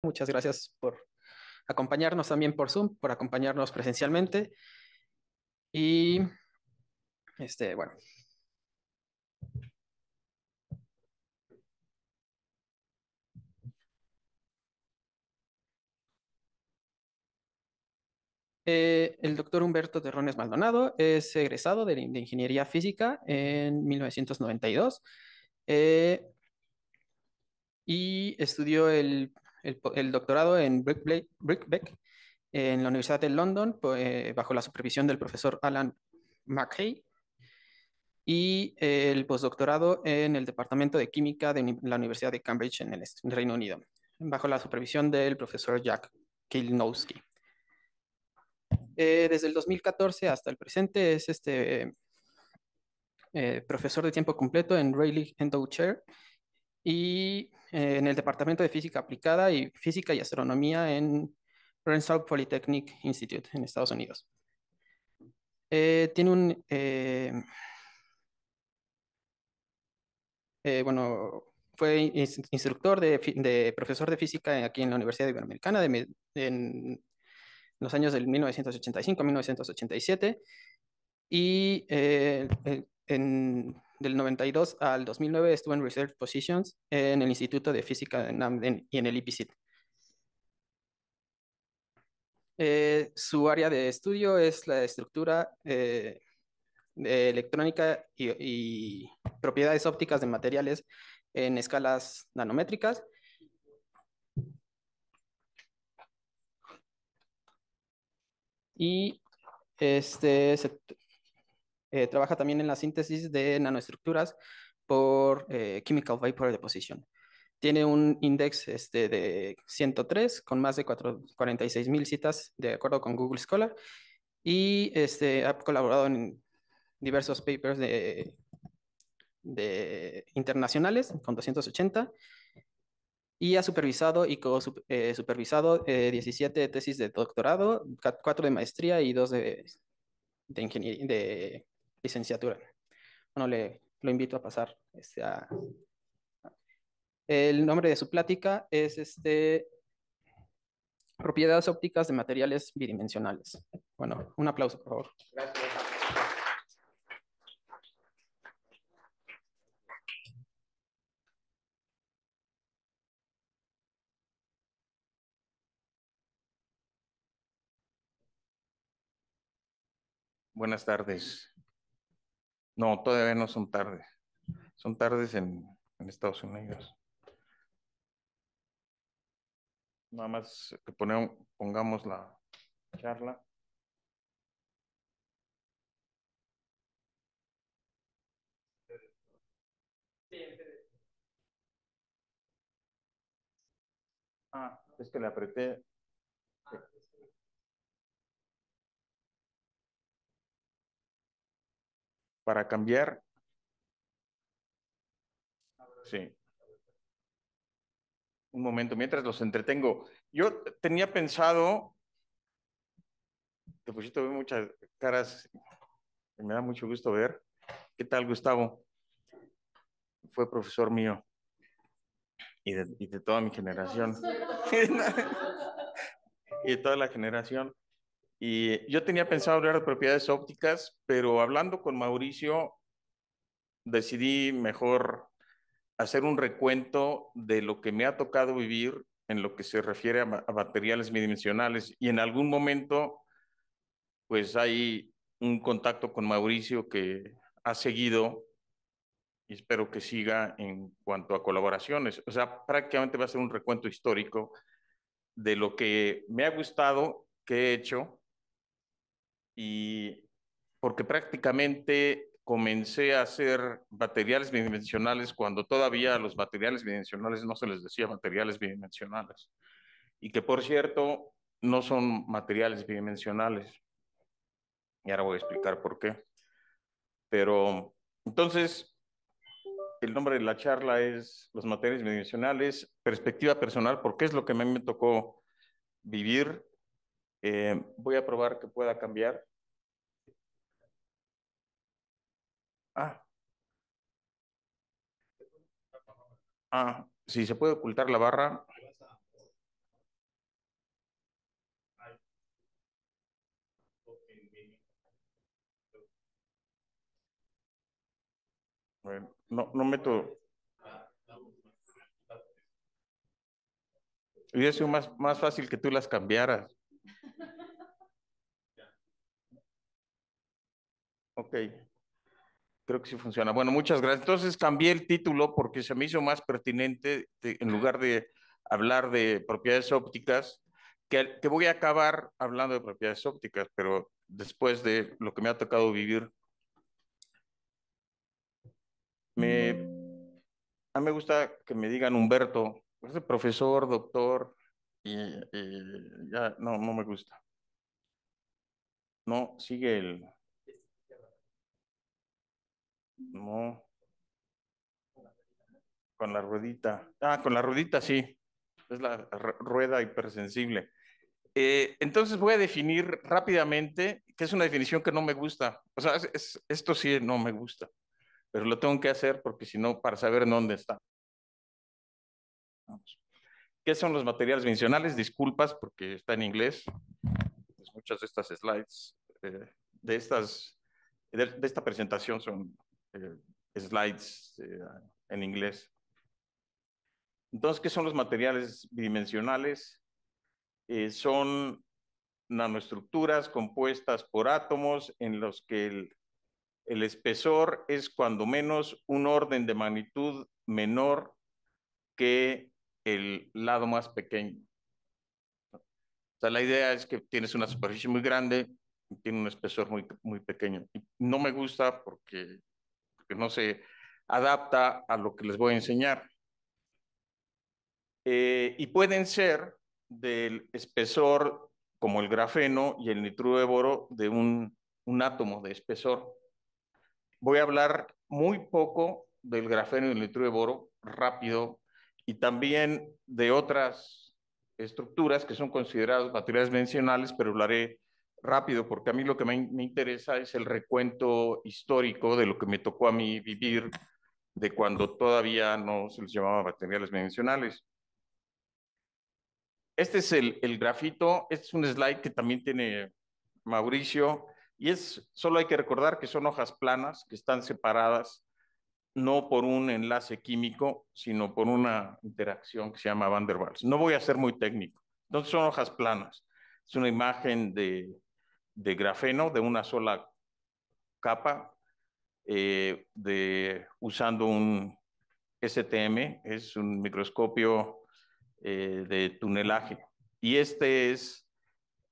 Muchas gracias por acompañarnos también por Zoom, por acompañarnos presencialmente. Y bueno, el doctor Humberto Terrones Maldonado es egresado de Ingeniería Física en 1992 eh, y estudió el doctorado en Birkbeck en la Universidad de London bajo la supervisión del profesor Alan McKay y el postdoctorado en el Departamento de Química de la Universidad de Cambridge en el Reino Unido, bajo la supervisión del profesor Jack Kilnowski. Desde el 2014 hasta el presente es profesor de tiempo completo en Rayleigh Endow Chair y en el Departamento de Física Aplicada y Física y Astronomía en Rensselaer Polytechnic Institute en Estados Unidos. Tiene bueno, fue instructor de profesor de física aquí en la Universidad Iberoamericana en los años del 1985 a 1987 y del 92 al 2009 estuvo en Research Positions en el Instituto de Física de NAM y en el IPCIT. Su área de estudio es la estructura de electrónica y propiedades ópticas de materiales en escalas nanométricas. Y trabaja también en la síntesis de nanoestructuras por Chemical Vapor Deposition. Tiene un index de 103 con más de 46,000 citas de acuerdo con Google Scholar y ha colaborado en diversos papers de internacionales con 280 y ha supervisado y supervisado 17 tesis de doctorado, 4 de maestría y 2 de ingeniería, de licenciatura. Bueno, lo invito a pasar. El nombre de su plática es Propiedades ópticas de materiales bidimensionales. Bueno, un aplauso, por favor. Buenas tardes. No, todavía no son tardes. Son tardes en Estados Unidos. Nada más que pongamos la charla. Ah, es que le apreté para cambiar. Sí, un momento, mientras los entretengo. Yo tenía pensado, te pusiste muchas caras, y me da mucho gusto ver. ¿Qué tal, Gustavo? Fue profesor mío y de toda mi generación. Y de toda la generación. Y yo tenía pensado hablar de propiedades ópticas, pero hablando con Mauricio, decidí mejor hacer un recuento de lo que me ha tocado vivir en lo que se refiere a materiales bidimensionales. Y en algún momento, pues hay un contacto con Mauricio que ha seguido y espero que siga en cuanto a colaboraciones. O sea, prácticamente va a ser un recuento histórico de lo que me ha gustado, que he hecho y porque prácticamente comencé a hacer materiales bidimensionales cuando todavía a los materiales bidimensionales no se les decía materiales bidimensionales. Y que, por cierto, no son materiales bidimensionales. Y ahora voy a explicar por qué. Pero entonces, el nombre de la charla es Los materiales bidimensionales, perspectiva personal, porque es lo que a mí me tocó vivir. Voy a probar que pueda cambiar. Ah, si se puede ocultar la barra. No, no meto. Hubiera sido más fácil que tú las cambiaras. Ok, creo que sí funciona. Bueno, muchas gracias. Entonces cambié el título porque se me hizo más pertinente, en lugar de hablar de propiedades ópticas, que voy a acabar hablando de propiedades ópticas, pero después de lo que me ha tocado vivir, a mí me gusta que me digan Humberto, es profesor, doctor, y ya no me gusta. No, sigue el. No, con la ruedita. Ah, con la ruedita, sí. Es la rueda hipersensible. Entonces voy a definir rápidamente, que es una definición que no me gusta. O sea, esto sí no me gusta, pero lo tengo que hacer porque si no, para saber en dónde está. Vamos. ¿Qué son los materiales dimensionales? Disculpas porque está en inglés. Pues muchas de estas slides, de esta presentación son slides en inglés. Entonces, ¿qué son los materiales bidimensionales? Son nanoestructuras compuestas por átomos en los que el espesor es cuando menos un orden de magnitud menor que el lado más pequeño. O sea, la idea es que tienes una superficie muy grande y tiene un espesor muy pequeño. Y no me gusta porque no se adapta a lo que les voy a enseñar. Y pueden ser del espesor como el grafeno y el nitruro de boro de un átomo de espesor. Voy a hablar muy poco del grafeno y el nitruro de boro, rápido, y también de otras estructuras que son consideradas materiales dimensionales, pero lo haré rápido porque a mí lo que me interesa es el recuento histórico de lo que me tocó a mí vivir de cuando todavía no se les llamaba materiales dimensionales. Este es el grafito, este es un slide que también tiene Mauricio, y solo hay que recordar que son hojas planas que están separadas no por un enlace químico, sino por una interacción que se llama Van der Waals. No voy a ser muy técnico. Entonces son hojas planas. Es una imagen de grafeno de una sola capa, usando un STM, es un microscopio de tunelaje. Y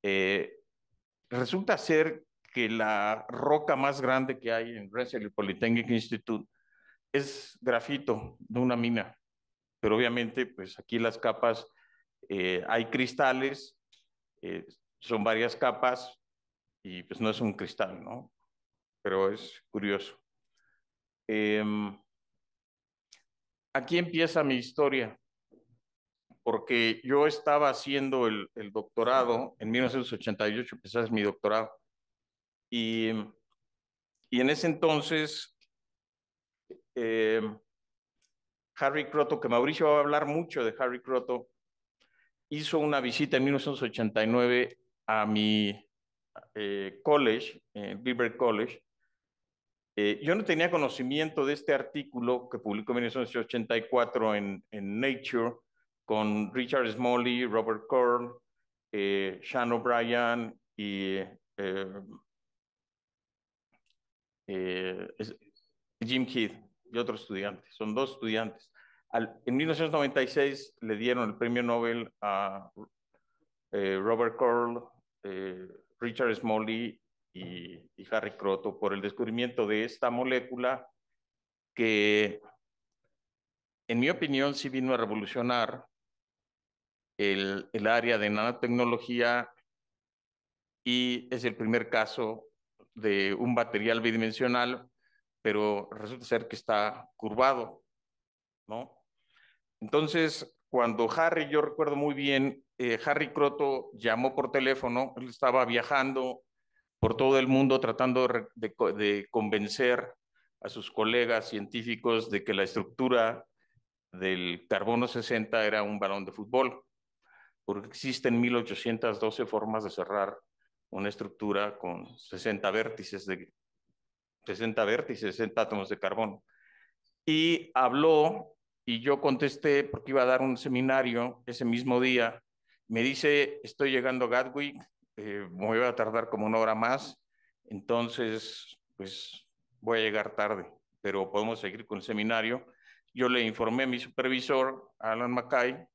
eh, resulta ser que la roca más grande que hay en Rensselaer Polytechnic Institute es grafito de una mina, pero obviamente pues aquí las capas, hay cristales, son varias capas y pues no es un cristal, ¿no? Pero es curioso. Eh, Aquí empieza mi historia, porque yo estaba haciendo el doctorado en 1988, empecé a hacer mi doctorado, y, y en ese entonces eh, Harry Croto, que Mauricio va a hablar mucho de Harry Croto, hizo una visita en 1989 a mi college, Beaver College. Yo no tenía conocimiento de este artículo que publicó en 1984 en Nature con Richard Smalley, Robert Curl, Sean O'Brien y eh, Jim Heath y otros estudiantes. Son dos estudiantes. En 1996 le dieron el premio Nobel a Robert Curl, Richard Smalley y Harry Croto por el descubrimiento de esta molécula que, en mi opinión, sí vino a revolucionar el área de nanotecnología y es el primer caso de un material bidimensional, pero resulta ser que está curvado, ¿no? Entonces, cuando yo recuerdo muy bien, Harry Croto llamó por teléfono, él estaba viajando por todo el mundo tratando de convencer a sus colegas científicos de que la estructura del carbono 60 era un balón de fútbol, porque existen 1812 formas de cerrar una estructura con 60 vértices, 60 átomos de carbono. y habló y yo contesté porque iba a dar un seminario ese mismo día. Me dice, estoy llegando a Gatwick, me voy a tardar como una hora más, entonces pues voy a llegar tarde, pero podemos seguir con el seminario. Yo le informé a mi supervisor, Alan Mackay,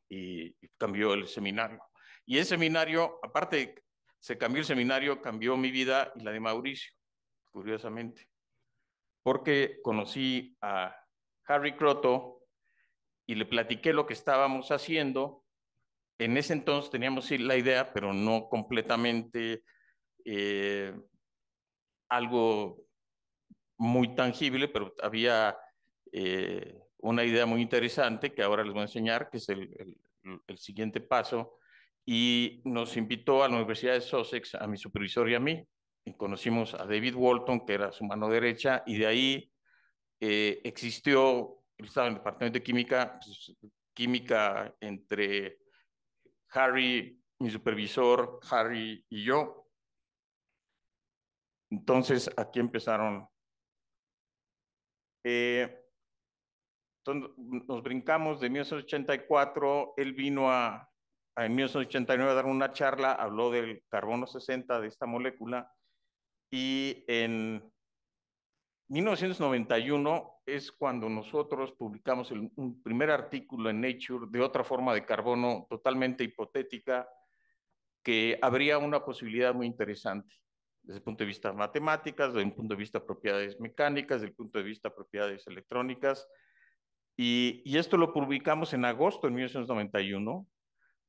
y cambió el seminario. Y el seminario, aparte, se cambió el seminario, cambió mi vida y la de Mauricio, curiosamente, porque conocí a Harry Croto y le platiqué lo que estábamos haciendo. En ese entonces teníamos sí, la idea, pero no completamente eh, algo muy tangible, pero había una idea muy interesante que ahora les voy a enseñar, que es el siguiente paso, y nos invitó a la Universidad de Sussex, a mi supervisor y a mí, y conocimos a David Walton, que era su mano derecha, y de ahí existió, él estaba en el departamento de química, pues, química entre Harry, mi supervisor, Harry y yo. Entonces, aquí empezaron. Eh, Entonces, nos brincamos de 1984, él vino en 1989 a dar una charla, habló del carbono 60, de esta molécula, y en 1991 es cuando nosotros publicamos un primer artículo en Nature de otra forma de carbono totalmente hipotética, que habría una posibilidad muy interesante desde el punto de vista matemáticas, desde el punto de vista de propiedades mecánicas, desde el punto de vista de propiedades electrónicas. Y esto lo publicamos en agosto de 1991,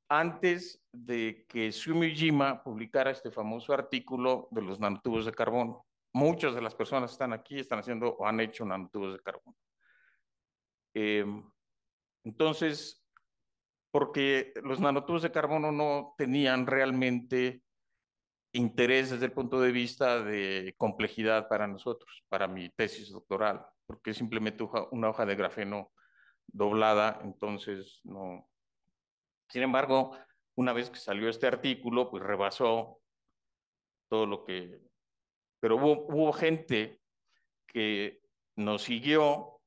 antes de que Sumijima publicara este famoso artículo de los nanotubos de carbono. Muchas de las personas que están aquí están haciendo o han hecho nanotubos de carbono. Eh, entonces, porque los nanotubos de carbono no tenían realmente interés desde el punto de vista de complejidad para nosotros, para mi tesis doctoral, porque es simplemente una hoja de grafeno doblada, entonces no. Sin embargo, una vez que salió este artículo, pues rebasó todo lo que. Pero hubo gente que nos siguió,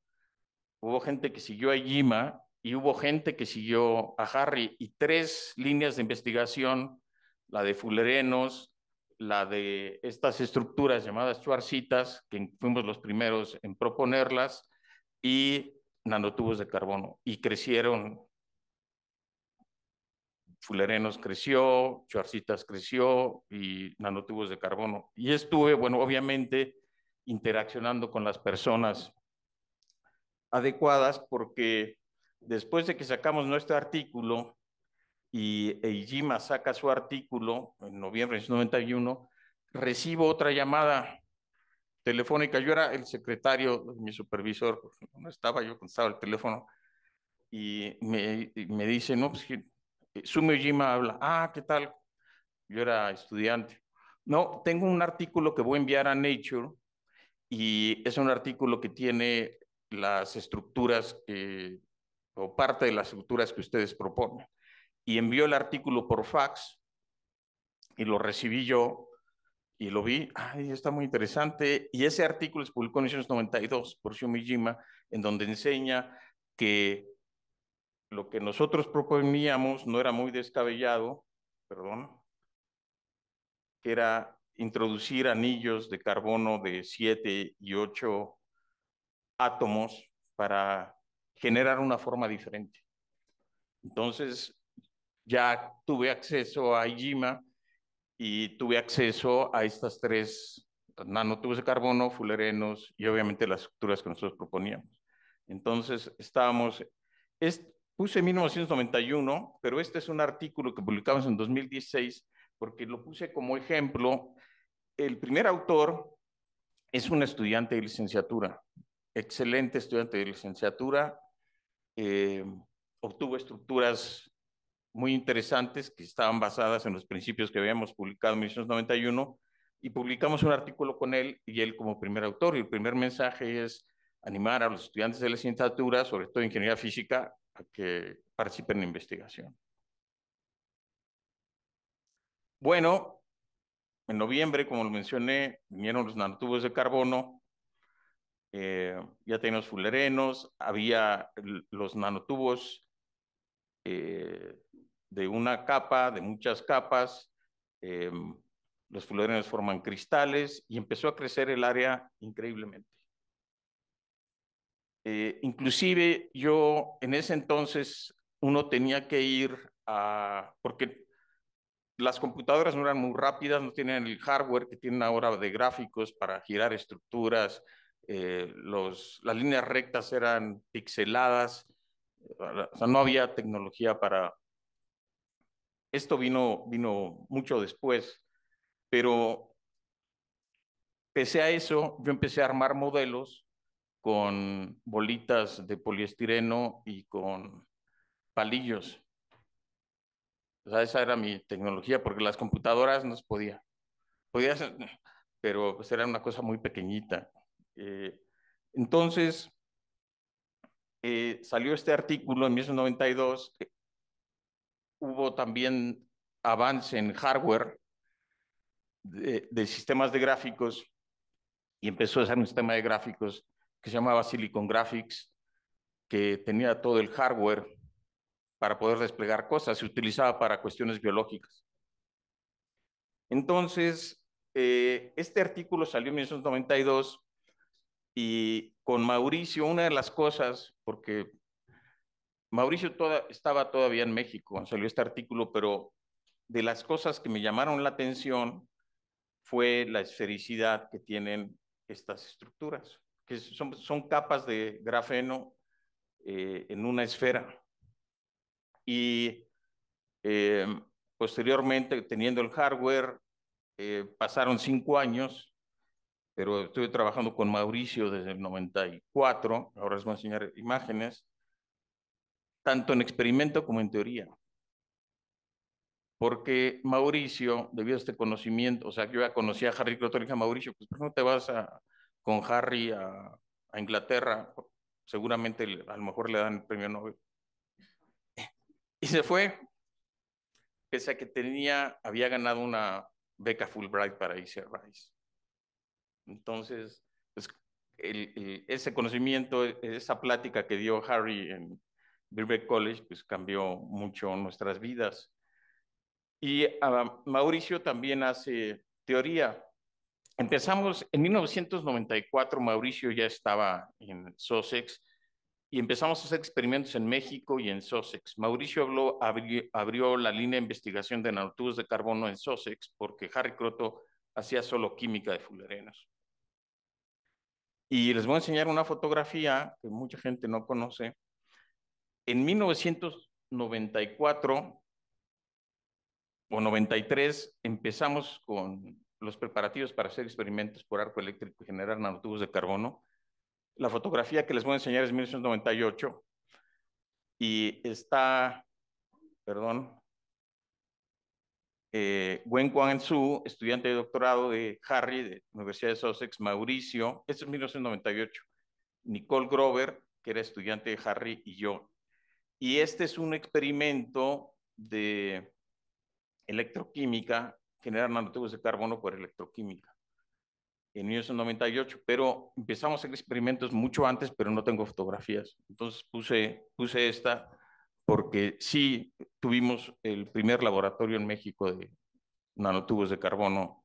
hubo gente que siguió a Jima y hubo gente que siguió a Harry, y tres líneas de investigación, la de fullerenos, la de estas estructuras llamadas schwarzitas, que fuimos los primeros en proponerlas, y nanotubos de carbono, y crecieron. Fullerenos creció, Schwarzitas creció y nanotubos de carbono. Y estuve, bueno, obviamente interaccionando con las personas adecuadas, porque después de que sacamos nuestro artículo y Eijima saca su artículo en noviembre de 1991, recibo otra llamada telefónica. Yo era el secretario, mi supervisor, no estaba, yo contestaba el teléfono, y me dice, no, pues Sumi Ojima habla, ¿qué tal? Yo era estudiante. No, tengo un artículo que voy a enviar a Nature, y es un artículo que tiene las estructuras o parte de las estructuras que ustedes proponen. Y envió el artículo por fax y lo recibí yo y lo vi. Ay, está muy interesante. Y ese artículo se publicó en 1992 por Shumijima, en donde enseña que lo que nosotros proponíamos no era muy descabellado, perdón, que era introducir anillos de carbono de 7 y 8 átomos para generar una forma diferente. Entonces ya tuve acceso a IGIMA y tuve acceso a estas tres nanotubos de carbono, fullerenos y obviamente las estructuras que nosotros proponíamos. Entonces estábamos, puse 1991, pero este es un artículo que publicamos en 2016 porque lo puse como ejemplo. El primer autor es un estudiante de licenciatura, excelente estudiante de licenciatura, eh, obtuvo estructuras muy interesantes que estaban basadas en los principios que habíamos publicado en 1991, y publicamos un artículo con él y él como primer autor. Y el primer mensaje es animar a los estudiantes de licenciatura, sobre todo de ingeniería física, a que participen en la investigación. Bueno, en noviembre, como lo mencioné, vinieron los nanotubos de carbono. ya teníamos fullerenos, había los nanotubos de una capa, de muchas capas, eh, los fullerenos forman cristales y empezó a crecer el área increíblemente. Inclusive yo en ese entonces uno tenía que ir porque las computadoras no eran muy rápidas, no tenían el hardware que tienen ahora de gráficos para girar estructuras, las líneas rectas eran pixeladas, o sea, no había tecnología para... Esto vino mucho después, pero pese a eso, yo empecé a armar modelos con bolitas de poliestireno y con palillos. O sea, esa era mi tecnología, porque las computadoras no se podía. Podía ser, pero pues era una cosa muy pequeñita. Eh, entonces, salió este artículo en 1992. Hubo también avance en hardware de sistemas de gráficos y empezó a ser un sistema de gráficos que se llamaba Silicon Graphics, que tenía todo el hardware para poder desplegar cosas. Se utilizaba para cuestiones biológicas. Entonces, este artículo salió en 1992 y con Mauricio, una de las cosas, porque Mauricio estaba todavía en México cuando salió este artículo, pero de las cosas que me llamaron la atención fue la esfericidad que tienen estas estructuras, que son capas de grafeno en una esfera. Y eh, posteriormente, teniendo el hardware, pasaron 5 años, pero estuve trabajando con Mauricio desde el 94, ahora les voy a enseñar imágenes, tanto en experimento como en teoría. Porque Mauricio, debido a este conocimiento, o sea, yo ya conocía a Harry Croton y dije a Mauricio, pues ¿por qué no te vas con Harry a Inglaterra? Seguramente a lo mejor le dan el premio Nobel. Y se fue, pese a que había ganado una beca Fulbright para irse a Rice. Entonces, pues, ese conocimiento, esa plática que dio Harry en Birkbeck College, pues cambió mucho nuestras vidas. Y Mauricio también hace teoría. Empezamos en 1994, Mauricio ya estaba en Sussex y empezamos a hacer experimentos en México y en Sussex. Mauricio abrió la línea de investigación de nanotubos de carbono en Sussex porque Harry Croton hacía solo química de fullerenos. Y les voy a enseñar una fotografía que mucha gente no conoce. En 1994 o 93 empezamos con los preparativos para hacer experimentos por arco eléctrico y generar nanotubos de carbono. La fotografía que les voy a enseñar es 1998 y está, perdón, Wen Guangzhou, estudiante de doctorado de Harry, de la Universidad de Sussex, Mauricio, esto es 1998, Nicole Grover, que era estudiante de Harry, y yo. Y este es un experimento de electroquímica, generar nanotubos de carbono por electroquímica, en 1998, pero empezamos a hacer experimentos mucho antes, pero no tengo fotografías. Entonces puse esta porque sí tuvimos el primer laboratorio en México de nanotubos de carbono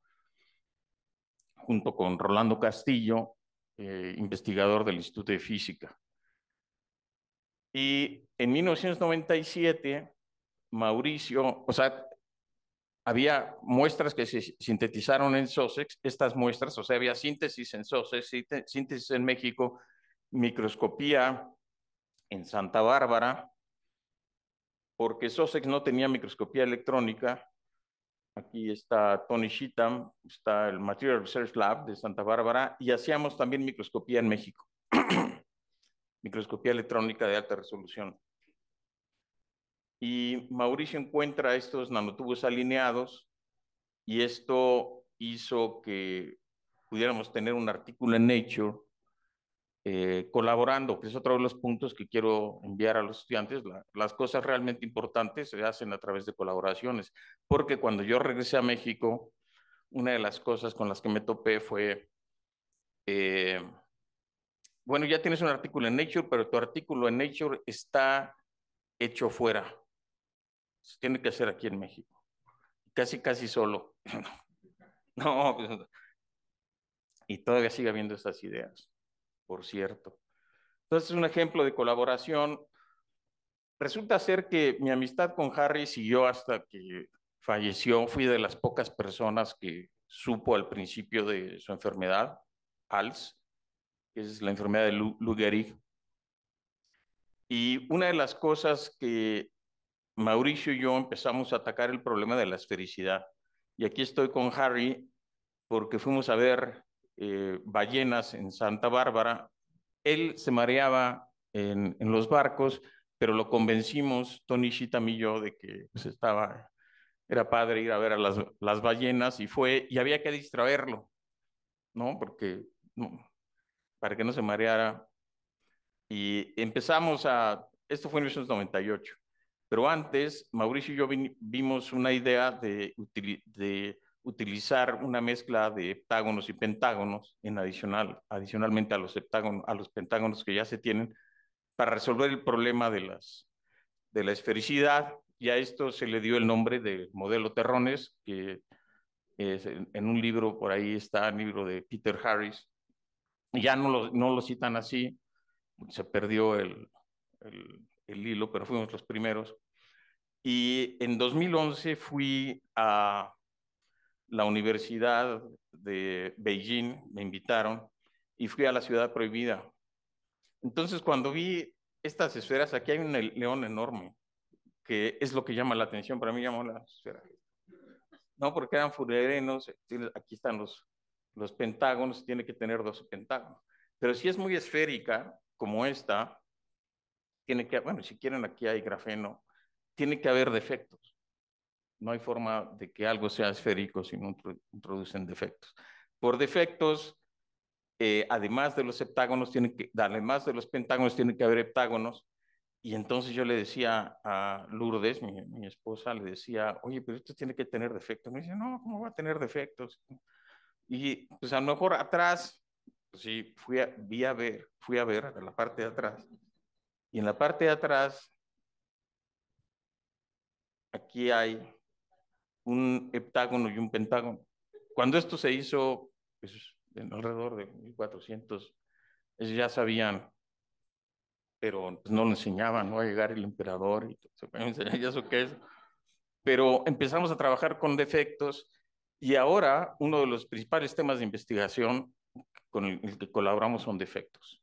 junto con Rolando Castillo, investigador del Instituto de Física. Y en 1997, Mauricio, o sea, había muestras que se sintetizaron en Sussex, estas muestras, o sea, había síntesis en Sussex, síntesis en México, microscopía en Santa Bárbara, porque Sussex no tenía microscopía electrónica. Aquí está Tony Sheetan, está el Material Research Lab de Santa Bárbara, y hacíamos también microscopía en México, microscopía electrónica de alta resolución. Y Mauricio encuentra estos nanotubos alineados y esto hizo que pudiéramos tener un artículo en Nature colaborando, que es otro de los puntos que quiero enviar a los estudiantes. Las cosas realmente importantes se hacen a través de colaboraciones, porque cuando yo regresé a México, una de las cosas con las que me topé fue bueno, ya tienes un artículo en Nature, pero tu artículo en Nature está hecho fuera. Se tiene que hacer aquí en México. Casi solo. No, pues, y todavía sigue habiendo esas ideas, por cierto. Entonces, es un ejemplo de colaboración. Resulta ser que mi amistad con Harry siguió hasta que falleció. Fui de las pocas personas que supo al principio de su enfermedad, ALS, que es la enfermedad de Lou Gehrig. Y una de las cosas que Mauricio y yo empezamos a atacar el problema de la esfericidad. Y aquí estoy con Harry porque fuimos a ver ballenas en Santa Bárbara. Él se mareaba en los barcos, pero lo convencimos, Tony Shitam y yo, de que pues, era padre ir a ver a las ballenas y fue, y había que distraerlo, ¿no? Porque no, para que no se mareara. Y empezamos esto fue en 1998, pero antes Mauricio y yo vimos una idea de utilizar una mezcla de heptágonos y pentágonos adicionalmente a a los pentágonos que ya se tienen para resolver el problema de la esfericidad, y a esto se le dio el nombre de modelo Terrones, que es en un libro, por ahí está el libro de Peter Harris, y ya no lo citan así, se perdió el hilo, pero fuimos los primeros. Y en 2011 fui a la Universidad de Beijing, me invitaron, y fui a la Ciudad Prohibida. Entonces, cuando vi estas esferas, aquí hay un león enorme, que es lo que llama la atención, para mí llamó la esfera. No, porque eran fullerenos, aquí están los pentágonos, tiene que tener 12 pentágonos. Pero si es muy esférica, como esta, tiene que, bueno, si quieren aquí hay grafeno, tiene que haber defectos. No hay forma de que algo sea esférico si no introducen defectos. Por defectos, además de los heptágonos, además de los pentágonos, tiene que haber heptágonos. Y entonces yo le decía a Lourdes, mi esposa, le decía, oye, pero esto tiene que tener defectos. Me dice, no, ¿cómo va a tener defectos? Y pues a lo mejor atrás, pues sí, fui a ver a la parte de atrás. Y en la parte de atrás, aquí hay un heptágono y un pentágono. Cuando esto se hizo, pues, en alrededor de 1400, ellos ya sabían, pero pues, no lo enseñaban, no va a llegar el emperador y se puede enseñar eso qué es. Pero empezamos a trabajar con defectos y ahora uno de los principales temas de investigación con el que colaboramos son defectos,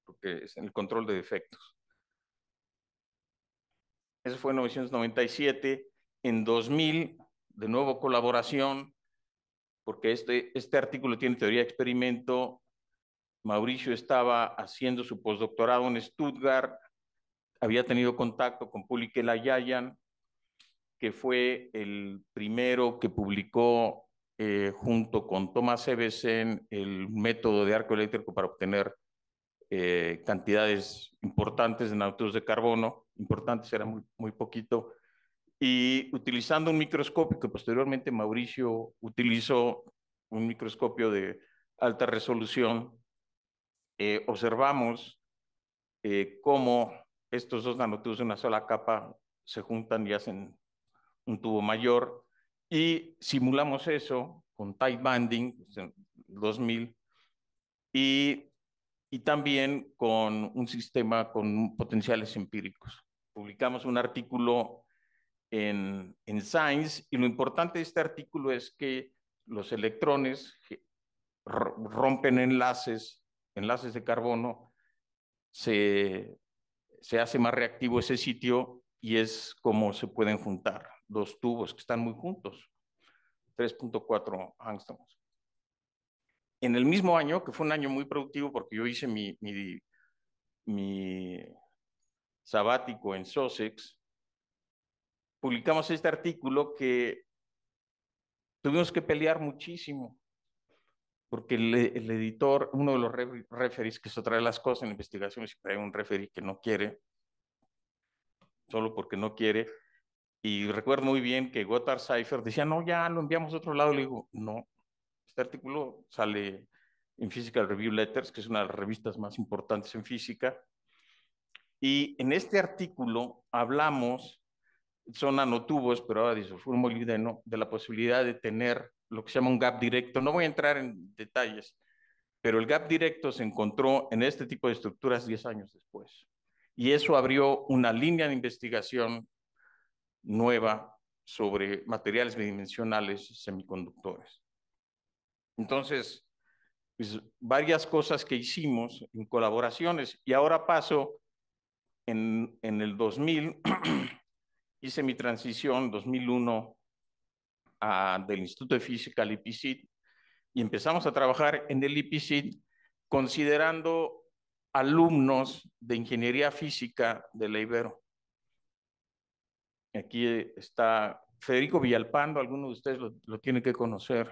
porque es el control de defectos. Eso fue en 1997. En 2000, de nuevo colaboración, porque este artículo tiene teoría de experimento. Mauricio estaba haciendo su postdoctorado en Stuttgart, había tenido contacto con Puli Kelayayan, que fue el primero que publicó junto con Thomas Evesen el método de arco eléctrico para obtener cantidades importantes de nanotubos de carbono, importantes era muy poquito, y utilizando un microscopio que posteriormente Mauricio utilizó, un microscopio de alta resolución, observamos cómo estos dos nanotubos de una sola capa se juntan y hacen un tubo mayor, y simulamos eso con tight binding en 2000 y, y también con un sistema con potenciales empíricos. Publicamos un artículo en Science, y lo importante de este artículo es que los electrones rompen enlaces de carbono, se hace más reactivo ese sitio y es como se pueden juntar dos tubos que están muy juntos, 3.4 angstroms. En el mismo año, que fue un año muy productivo porque yo hice mi sabático en Sussex, publicamos este artículo que tuvimos que pelear muchísimo porque el editor, uno de los referees, que es otra de las cosas en investigación, siempre hay un referee que no quiere, solo porque no quiere. Y recuerdo muy bien que Gotthard Seifer decía, no, ya lo enviamos a otro lado. Le digo, no, este artículo sale en Physical Review Letters, que es una de las revistas más importantes en física. Y en este artículo hablamos, son nanotubos, pero ahora disulfuro molibdeno, de la posibilidad de tener lo que se llama un gap directo. No voy a entrar en detalles, pero el gap directo se encontró en este tipo de estructuras 10 años después. Y eso abrió una línea de investigación nueva sobre materiales bidimensionales semiconductores. Entonces, pues, varias cosas que hicimos en colaboraciones. Y ahora paso en el 2000, hice mi transición 2001 del Instituto de Física al IPCID y empezamos a trabajar en el IPCID considerando alumnos de ingeniería física de la Ibero. Aquí está Federico Villalpando, alguno de ustedes lo tiene que conocer.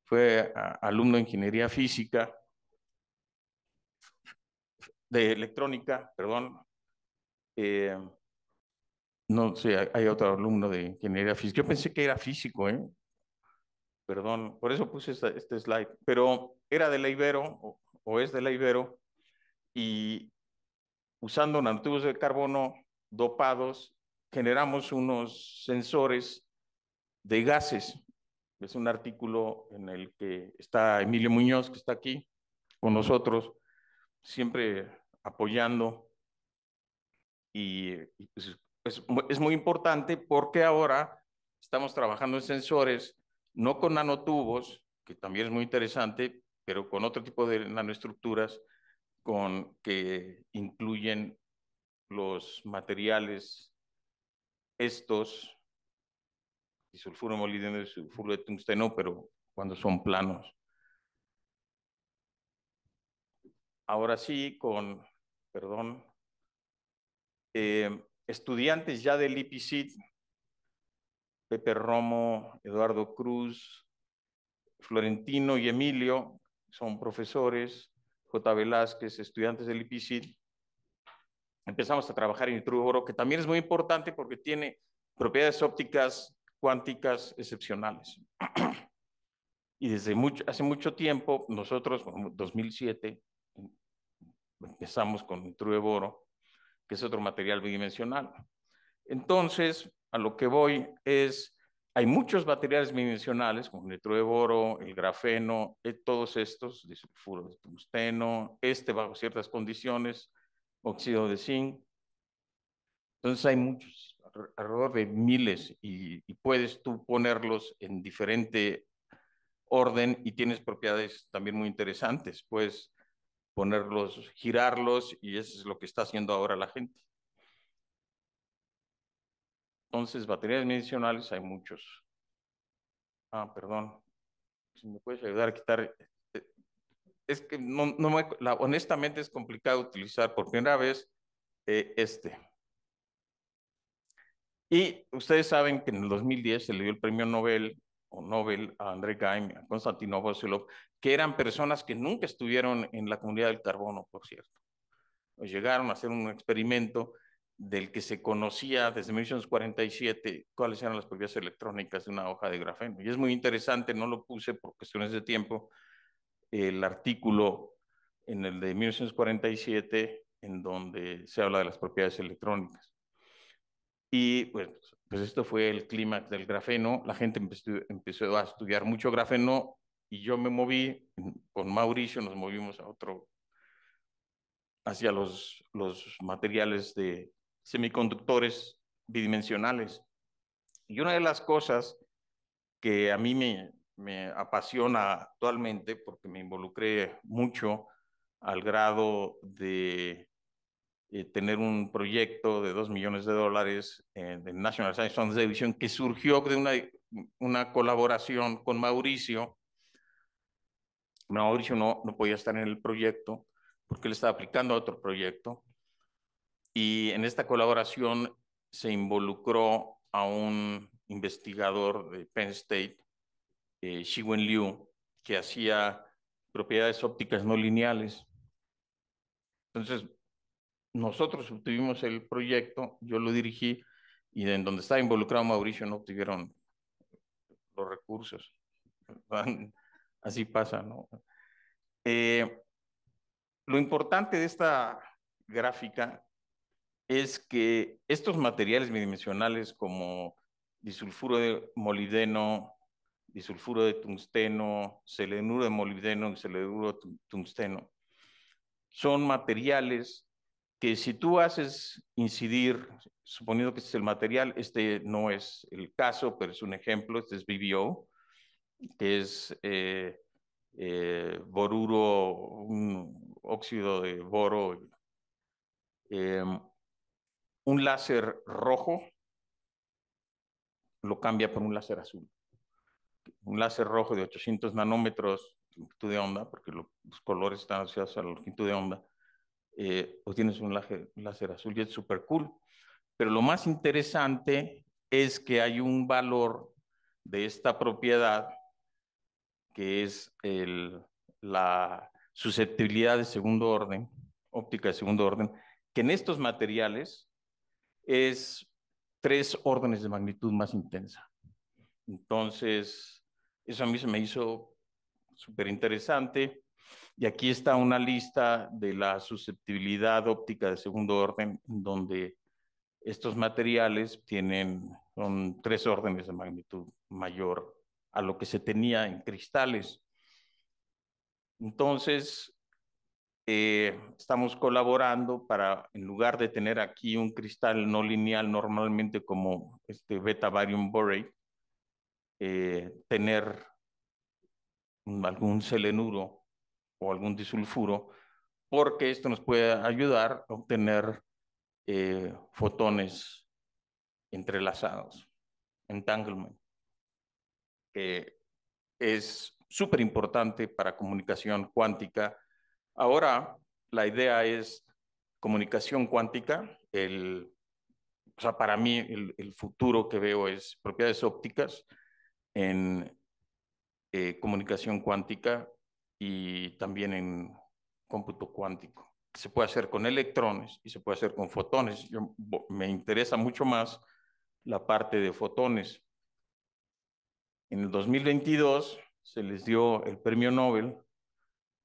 Fue alumno de ingeniería física, de electrónica, perdón. No sé, hay otro alumno de ingeniería física. Yo pensé que era físico, perdón, por eso puse este slide, pero era de la Ibero, o es de la Ibero, y usando nanotubos de carbono dopados, generamos unos sensores de gases. Es un artículo en el que está Emilio Muñoz, que está aquí con nosotros, siempre apoyando, y pues, es muy importante porque ahora estamos trabajando en sensores, no con nanotubos, que también es muy interesante, pero con otro tipo de nanoestructuras que incluyen los materiales estos, disulfuro molibdeno y sulfuro de tungsteno, pero cuando son planos. Ahora sí, perdón, estudiantes ya del IPCID, Pepe Romo, Eduardo Cruz, Florentino y Emilio, son profesores, J. Velázquez, estudiantes del IPCID. Empezamos a trabajar en nitrógeno, que también es muy importante porque tiene propiedades ópticas cuánticas excepcionales. Y hace mucho tiempo, nosotros, en 2007, empezamos con nitrógeno, que es otro material bidimensional. Entonces, a lo que voy es, hay muchos materiales bidimensionales, como el nitro de boro, el grafeno, todos estos, disulfuro de tungsteno, bajo ciertas condiciones, óxido de zinc. Entonces hay muchos, alrededor de miles, y puedes tú ponerlos en diferente orden y tienes propiedades también muy interesantes. Puedes ponerlos, girarlos, y eso es lo que está haciendo ahora la gente. Entonces, baterías bidimensionales hay muchos. Perdón. Si me puedes ayudar a quitar. Es que honestamente es complicado utilizar por primera vez este. Y ustedes saben que en el 2010 se le dio el premio Nobel a André Geim, a Konstantin Novoselov, que eran personas que nunca estuvieron en la comunidad del carbono, por cierto. Llegaron a hacer un experimento del que se conocía desde 1947 cuáles eran las propiedades electrónicas de una hoja de grafeno. Y es muy interesante, no lo puse por cuestiones de tiempo, el artículo en el de 1947 en donde se habla de las propiedades electrónicas. Y pues esto fue el clímax del grafeno. La gente empezó a estudiar mucho grafeno y yo me moví con Mauricio, nos movimos hacia los materiales de semiconductores bidimensionales. Y una de las cosas que a mí me apasiona actualmente, porque me involucré mucho al grado de tener un proyecto de $2 millones de National Science Foundation, que surgió de una colaboración con Mauricio. Mauricio no podía estar en el proyecto porque él estaba aplicando a otro proyecto. Y en esta colaboración se involucró a un investigador de Penn State, Shiwen Liu, que hacía propiedades ópticas no lineales. Entonces, nosotros obtuvimos el proyecto, yo lo dirigí, y en donde estaba involucrado Mauricio no obtuvieron los recursos. Así pasa, ¿no? Lo importante de esta gráfica es que estos materiales bidimensionales como disulfuro de molibdeno, disulfuro de tungsteno, selenuro de molibdeno y selenuro de tungsteno, son materiales que si tú haces incidir, suponiendo que este es el material, este no es el caso, pero es un ejemplo, este es BBO, que es boruro, un óxido de boro, eh, un láser rojo lo cambia por un láser azul. Un láser rojo de 800 nanómetros de longitud de onda, porque los colores están asociados a la longitud de onda, obtienes un láser azul y es súper cool. Pero lo más interesante es que hay un valor de esta propiedad que es la susceptibilidad de segundo orden, óptica de segundo orden, que en estos materiales es 3 órdenes de magnitud más intensa. Entonces, eso a mí se me hizo súper interesante. Y aquí está una lista de la susceptibilidad óptica de segundo orden, donde estos materiales son 3 órdenes de magnitud mayor a lo que se tenía en cristales. Entonces, estamos colaborando para, en lugar de tener aquí un cristal no lineal normalmente como este beta barium borate, tener algún selenuro o algún disulfuro, porque esto nos puede ayudar a obtener fotones entrelazados, entanglement, que es súper importante para comunicación cuántica. Ahora, la idea es comunicación cuántica. O sea, para mí, el futuro que veo es propiedades ópticas en comunicación cuántica y también en cómputo cuántico. Se puede hacer con electrones y se puede hacer con fotones. Me interesa mucho más la parte de fotones. En el 2022 se les dio el premio Nobel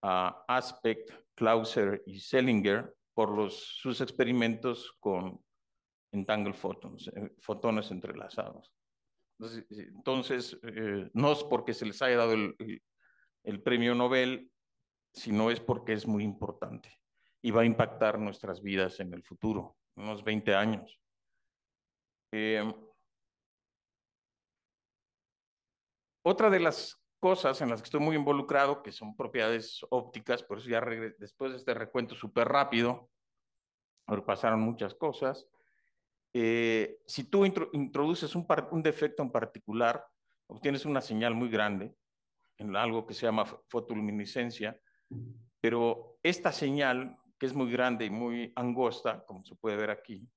a Aspect, Clauser y Selinger por sus experimentos con entangled photons, fotones entrelazados. Entonces, no es porque se les haya dado el premio Nobel, sino es porque es muy importante y va a impactar nuestras vidas en el futuro, unos 20 años. Otra de las cosas en las que estoy muy involucrado, que son propiedades ópticas, por eso ya después de este recuento súper rápido, pasaron muchas cosas. Si tú introduces un defecto en particular, obtienes una señal muy grande en algo que se llama fotoluminiscencia, pero esta señal, que es muy grande y muy angosta, como se puede ver aquí,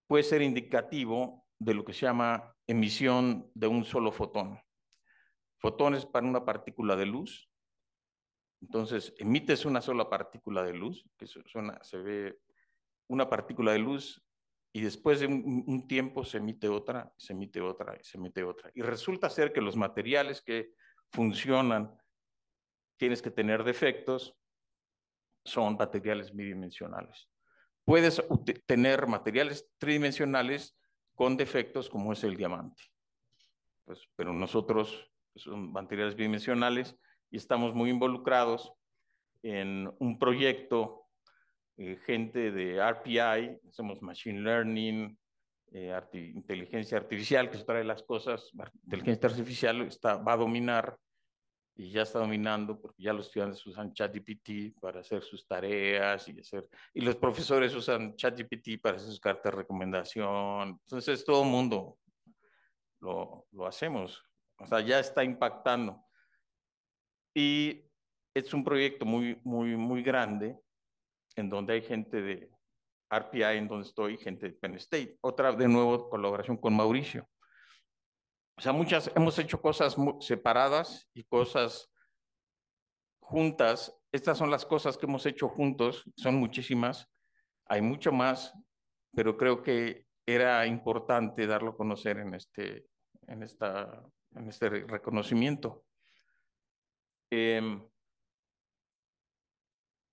puede ser indicativo de lo que se llama emisión de un solo fotón. Fotones para una partícula de luz. Entonces, emites una sola partícula de luz, que se ve una partícula de luz, y después de un tiempo se emite otra, se emite otra, se emite otra. Y resulta ser que los materiales que funcionan, tienes que tener defectos, son materiales bidimensionales. Puedes tener materiales tridimensionales con defectos como es el diamante. Pues, pero nosotros son materiales bidimensionales y estamos muy involucrados en un proyecto, gente de RPI, hacemos Machine Learning, inteligencia artificial, que es otra de las cosas. Inteligencia artificial va a dominar y ya está dominando porque ya los estudiantes usan ChatGPT para hacer sus tareas y los profesores usan ChatGPT para hacer sus cartas de recomendación. Entonces todo el mundo lo hacemos. O sea, ya está impactando. Y es un proyecto muy, muy, muy grande en donde hay gente de RPI, en donde estoy, gente de Penn State. Otra, de nuevo, colaboración con Mauricio. O sea, hemos hecho cosas separadas y cosas juntas. Estas son las cosas que hemos hecho juntos, son muchísimas, hay mucho más, pero creo que era importante darlo a conocer en este reconocimiento. Eh,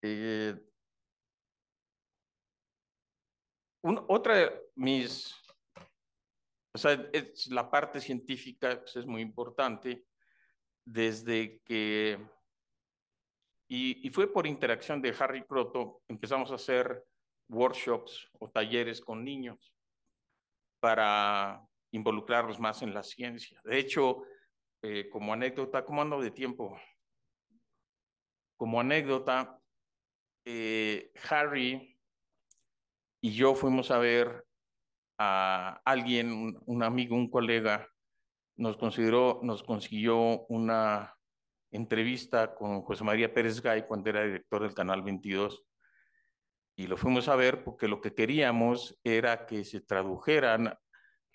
eh, otra de mis, o sea, es la parte científica pues, es muy importante desde que, y fue por interacción de Harry Croto, empezamos a hacer workshops o talleres con niños para involucrarlos más en la ciencia. De hecho, como anécdota, ¿cómo ando de tiempo? Como anécdota, Harry y yo fuimos a ver a alguien, un amigo, un colega, nos consiguió una entrevista con José María Pérez Gay cuando era director del Canal 22. Y lo fuimos a ver porque lo que queríamos era que se tradujeran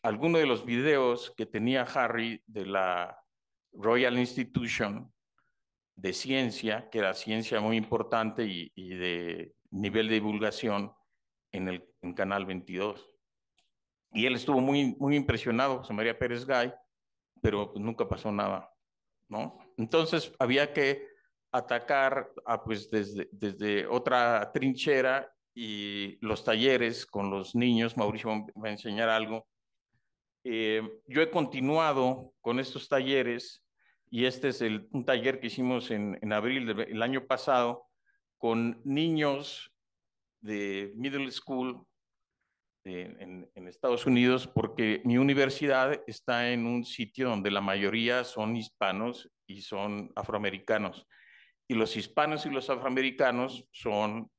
algunos de los videos que tenía Harry de la Royal Institution de ciencia, que era ciencia muy importante y de nivel de divulgación en Canal 22. Y él estuvo muy impresionado, José María Pérez Gay, pero pues, nunca pasó nada, ¿no? Entonces había que atacar pues desde otra trinchera y los talleres con los niños. Mauricio va a enseñar algo. Yo he continuado con estos talleres y este es un taller que hicimos en abril del año pasado con niños de middle school en Estados Unidos, porque mi universidad está en un sitio donde la mayoría son hispanos y son afroamericanos. Y los hispanos y los afroamericanos son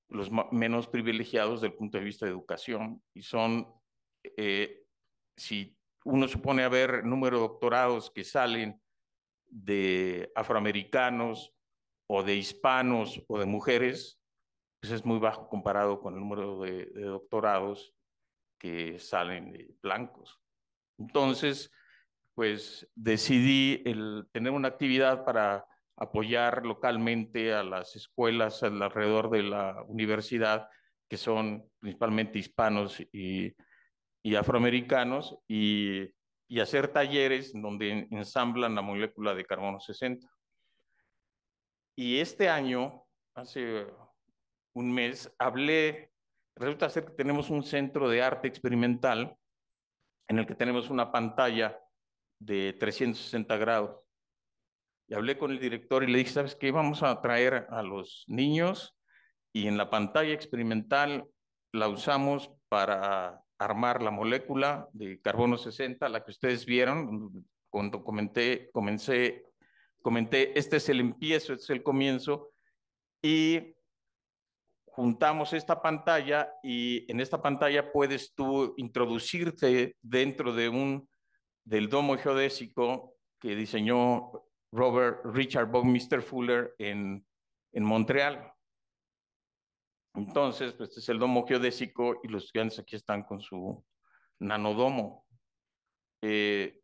los menos privilegiados desde el punto de vista de educación y son, si uno supone a ver número de doctorados que salen de afroamericanos o de hispanos o de mujeres, pues es muy bajo comparado con el número de doctorados que salen de blancos. Entonces, pues decidí tener una actividad para apoyar localmente a las escuelas alrededor de la universidad, que son principalmente hispanos y afroamericanos, y hacer talleres donde ensamblan la molécula de carbono 60. Y este año, hace un mes, resulta ser que tenemos un centro de arte experimental en el que tenemos una pantalla de 360 grados. Y hablé con el director y le dije, ¿sabes qué? Vamos a traer a los niños y en la pantalla experimental la usamos para armar la molécula de carbono 60, la que ustedes vieron cuando comenté, este es el empiezo, este es el comienzo, y juntamos esta pantalla y en esta pantalla puedes tú introducirte dentro del domo geodésico que diseñó Richard Buckminster Fuller en Montreal. Entonces, pues este es el domo geodésico y los estudiantes aquí están con su nanodomo. Eh,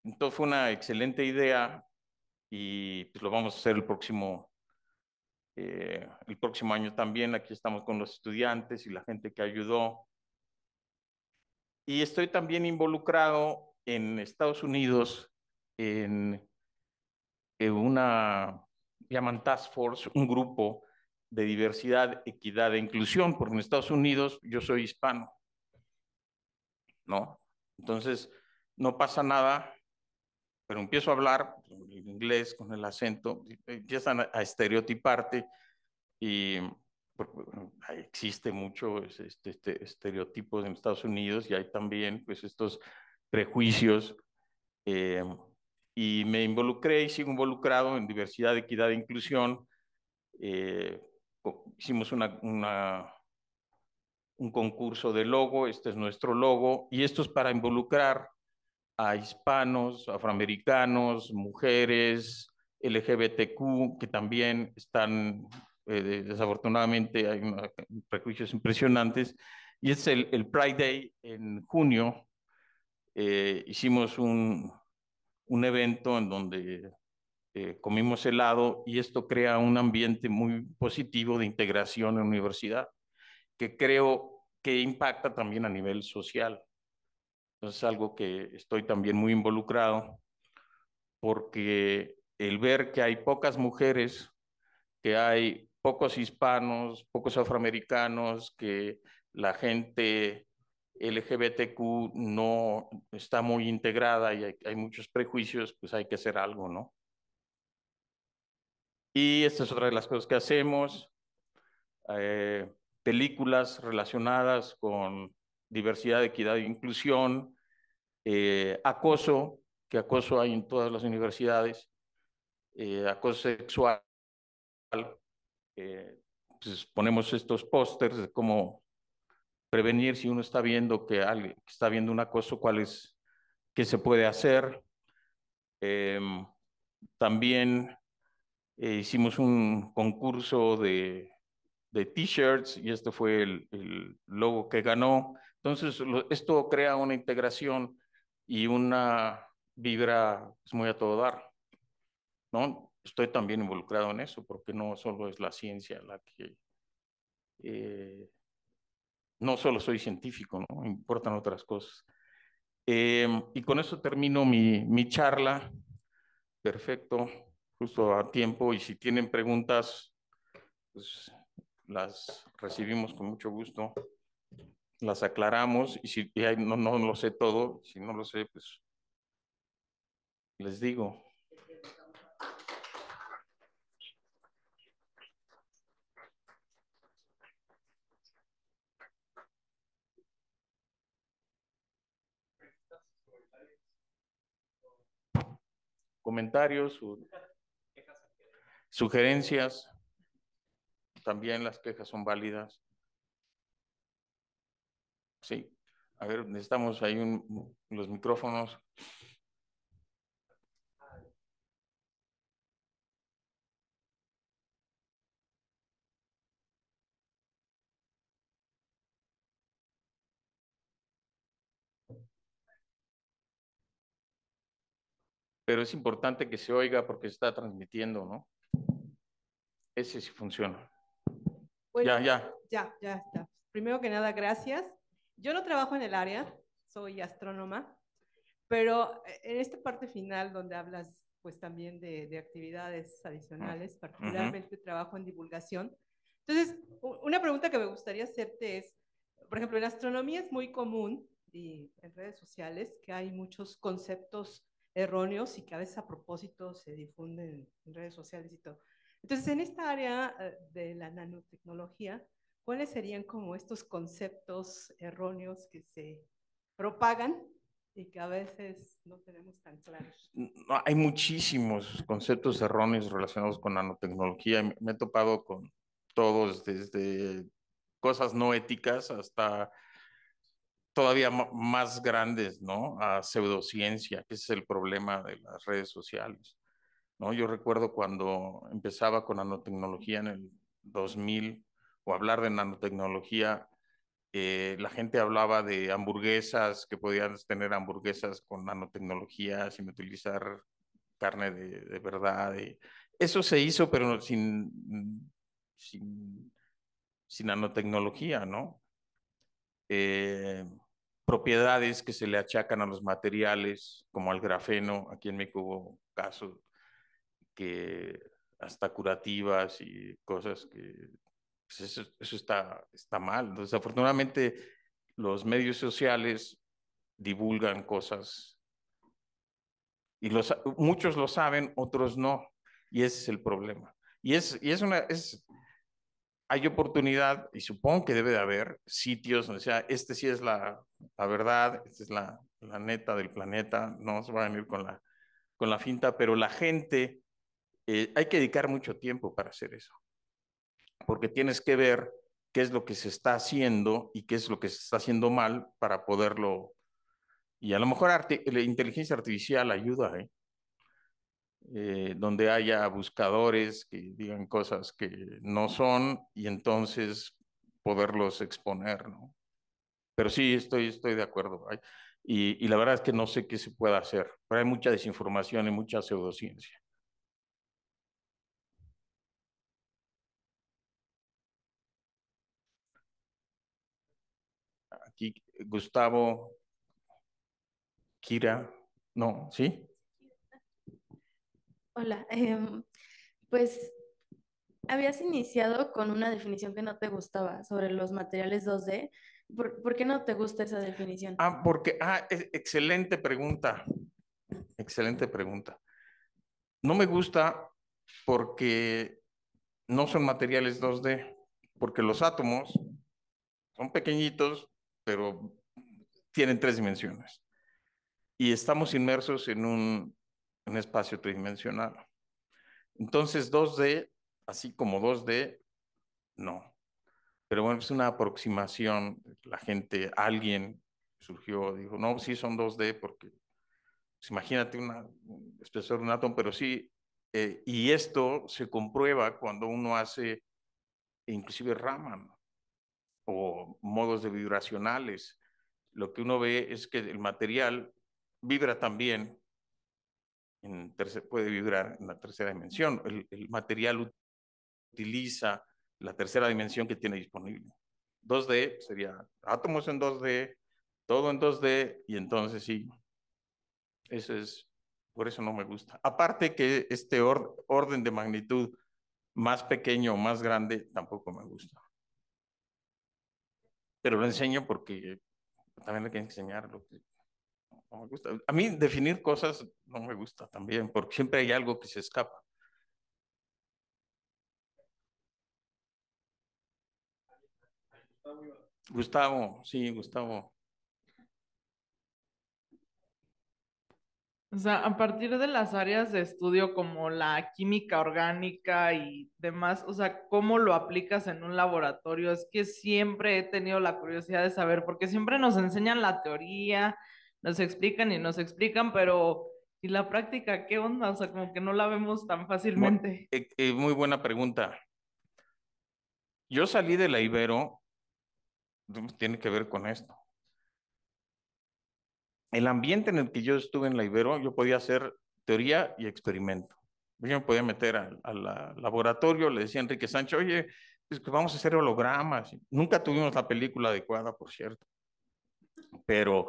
entonces fue una excelente idea y pues lo vamos a hacer el próximo año también. Aquí estamos con los estudiantes y la gente que ayudó. Y estoy también involucrado en Estados Unidos en llaman Task Force, un grupo de diversidad, equidad e inclusión, porque en Estados Unidos yo soy hispano, ¿no? Entonces, no pasa nada, pero empiezo a hablar en inglés con el acento, empiezan a estereotiparte y existe mucho estereotipos en Estados Unidos y hay también pues estos prejuicios. eh, y me involucré y sigo involucrado en diversidad, equidad e inclusión. Eh, hicimos un concurso de logo, este es nuestro logo, y esto es para involucrar a hispanos, afroamericanos, mujeres, LGBTQ, que también están, desafortunadamente, hay prejuicios impresionantes. Y es el Pride Day en junio. Hicimos un evento en donde comimos helado y esto crea un ambiente muy positivo de integración en la universidad, que creo que impacta también a nivel social. Entonces es algo que estoy también muy involucrado porque el ver que hay pocas mujeres, que hay pocos hispanos, pocos afroamericanos, que la gente LGBTQ no está muy integrada y hay muchos prejuicios, pues hay que hacer algo, ¿no? Y esta es otra de las cosas que hacemos, eh, películas relacionadas con diversidad, equidad e inclusión, acoso, que acoso hay en todas las universidades, acoso sexual, eh, pues ponemos estos pósters de cómo prevenir si uno está viendo que alguien está viendo un acoso, qué se puede hacer. Eh, También hicimos un concurso de t-shirts y este fue el logo que ganó. Entonces, esto crea una integración y una vibra pues, muy a todo dar, ¿no? Estoy también involucrado en eso porque no solo es la ciencia la que... Eh, no solo soy científico, ¿no? Me importan otras cosas. Y con eso termino mi charla. Perfecto, justo a tiempo. Y si tienen preguntas, pues las recibimos con mucho gusto, las aclaramos. Y si no lo sé todo, si no lo sé, pues les digo. Comentarios, sugerencias, también las quejas son válidas. Sí, a ver, necesitamos ahí los micrófonos. Pero es importante que se oiga porque se está transmitiendo, ¿no? Ese sí funciona. Bueno, Ya. ya está. Primero que nada, gracias. Yo no trabajo en el área, soy astrónoma, pero en esta parte final donde hablas pues también de actividades adicionales, particularmente trabajo en divulgación. Entonces, una pregunta que me gustaría hacerte es, por ejemplo, en astronomía es muy común y en redes sociales que hay muchos conceptos erróneos y que a veces a propósito se difunden en redes sociales y todo. Entonces, en esta área de la nanotecnología, ¿cuáles serían como estos conceptos erróneos que se propagan y que a veces no tenemos tan claros? No, hay muchísimos conceptos erróneos relacionados con nanotecnología. Me he topado con todos, desde cosas no éticas hasta todavía más grandes, ¿no? A pseudociencia, que ese es el problema de las redes sociales, ¿no? Yo recuerdo cuando empezaba con nanotecnología en el 2000 o hablar de nanotecnología, la gente hablaba de hamburguesas, que podían tener hamburguesas con nanotecnología sin utilizar carne de verdad. Eso se hizo, pero sin, sin nanotecnología, ¿no? Eh, Propiedades que se le achacan a los materiales, como al grafeno. Aquí en México hubo casos que hasta curativas y cosas que pues eso está mal. Desafortunadamente, los medios sociales divulgan cosas y muchos lo saben, otros no. Y ese es el problema. Hay oportunidad, y supongo que debe de haber sitios donde sea, este sí es la verdad, esta es la neta del planeta, no se va a venir con la finta, pero la gente, hay que dedicar mucho tiempo para hacer eso, porque tienes que ver qué es lo que se está haciendo y qué es lo que se está haciendo mal para poderlo, y a lo mejor la inteligencia artificial ayuda, donde haya buscadores que digan cosas que no son y entonces poderlos exponer, ¿no? Pero sí, estoy de acuerdo. Y la verdad es que no sé qué se puede hacer, pero hay mucha desinformación y mucha pseudociencia. Aquí Gustavo, Kira, no, ¿sí? Hola, pues habías iniciado con una definición que no te gustaba sobre los materiales 2D. ¿Por qué no te gusta esa definición? Excelente pregunta, excelente pregunta. No me gusta porque no son materiales 2D, porque los átomos son pequeñitos, pero tienen 3 dimensiones. Y estamos inmersos en un espacio tridimensional. Entonces, 2D, así como 2D, no. Pero bueno, es una aproximación. La gente, alguien surgió, dijo, no, sí son 2D porque, pues, imagínate una espesor de un átomo, pero sí. Y esto se comprueba cuando uno hace inclusive Raman o modos de vibracionales. Lo que uno ve es que el material vibra también, puede vibrar en la tercera dimensión. El material utiliza la tercera dimensión que tiene disponible. 2D sería átomos en 2D, todo en 2D, y entonces sí, eso es, por eso no me gusta. Aparte que este orden de magnitud más pequeño o más grande tampoco me gusta. Pero lo enseño porque también hay que enseñar lo que no me gusta. A mí definir cosas no me gusta también, porque siempre hay algo que se escapa. Gustavo, sí, Gustavo. O sea, a partir de las áreas de estudio como la química orgánica y demás, o sea, ¿cómo lo aplicas en un laboratorio? Es que siempre he tenido la curiosidad de saber, porque siempre nos enseñan la teoría, nos explican y nos explican, pero ¿y la práctica qué onda? O sea, como que no la vemos tan fácilmente. Muy buena pregunta. Yo salí de la Ibero, tiene que ver con esto. El ambiente en el que yo estuve en la Ibero, yo podía hacer teoría y experimento. Yo me podía meter al laboratorio, le decía a Enrique Sánchez, oye, es que vamos a hacer hologramas. Nunca tuvimos la película adecuada, por cierto, pero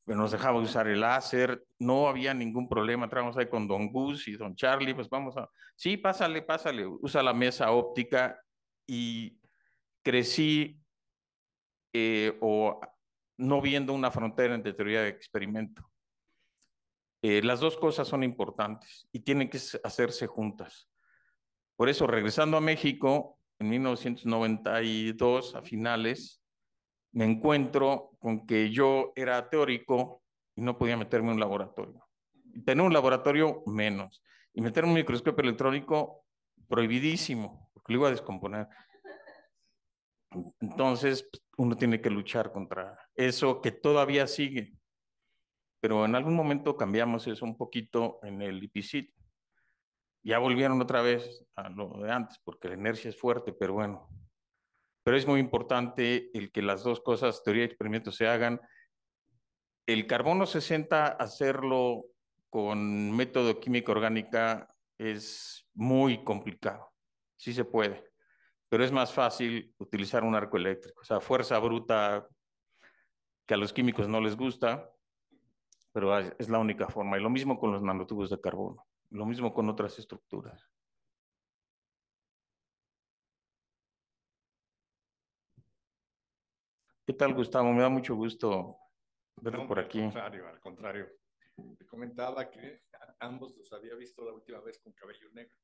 nos dejaba usar el láser, no había ningún problema, entramos ahí con Don Gus y Don Charlie, pues sí, pásale, usa la mesa óptica, y crecí o no viendo una frontera entre teoría y experimento. Las dos cosas son importantes y tienen que hacerse juntas. Por eso, regresando a México, en 1992, a finales, me encuentro con que yo era teórico y no podía meterme en un laboratorio. Tener un laboratorio, menos. Y meterme en un microscopio electrónico, prohibidísimo, porque lo iba a descomponer. Entonces, uno tiene que luchar contra eso que todavía sigue. Pero en algún momento cambiamos eso un poquito en el IPCIT. Ya volvieron otra vez a lo de antes, porque la inercia es fuerte, pero bueno. Pero es muy importante el que las dos cosas, teoría y experimento, se hagan. El carbono 60, hacerlo con método química orgánica es muy complicado. Sí se puede, pero es más fácil utilizar un arco eléctrico. O sea, fuerza bruta que a los químicos no les gusta, pero es la única forma. Y lo mismo con los nanotubos de carbono, lo mismo con otras estructuras. ¿Qué tal, Gustavo? Me da mucho gusto verlo No, por aquí. al contrario, al contrario. Te comentaba que ambos los había visto la última vez con cabello negro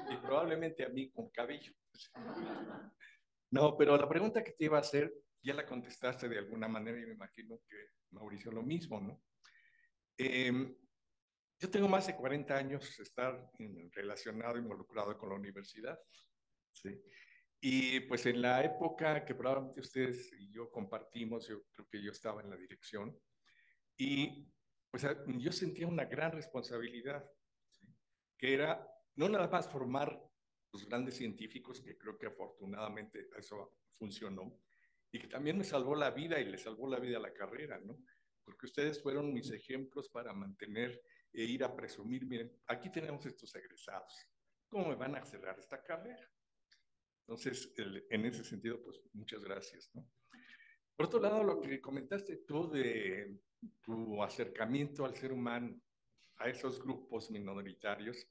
y probablemente a mí con cabello. No, pero la pregunta que te iba a hacer ya la contestaste de alguna manera y me imagino que Mauricio lo mismo, ¿no? Eh, yo tengo más de 40 años de estar relacionado, involucrado con la universidad, ¿sí? Y pues en la época que probablemente ustedes y yo compartimos, yo creo que yo estaba en la dirección, y pues yo sentía una gran responsabilidad, ¿sí? Que era no nada más formar los grandes científicos, que creo que afortunadamente eso funcionó, y que también me salvó la vida y le salvó la vida a la carrera, ¿no? Porque ustedes fueron mis ejemplos para mantener e ir a presumir, miren, aquí tenemos estos egresados, ¿cómo me van a cerrar esta carrera? Entonces, en ese sentido, pues muchas gracias, ¿no? Por otro lado, lo que comentaste tú de tu acercamiento al ser humano, a esos grupos minoritarios,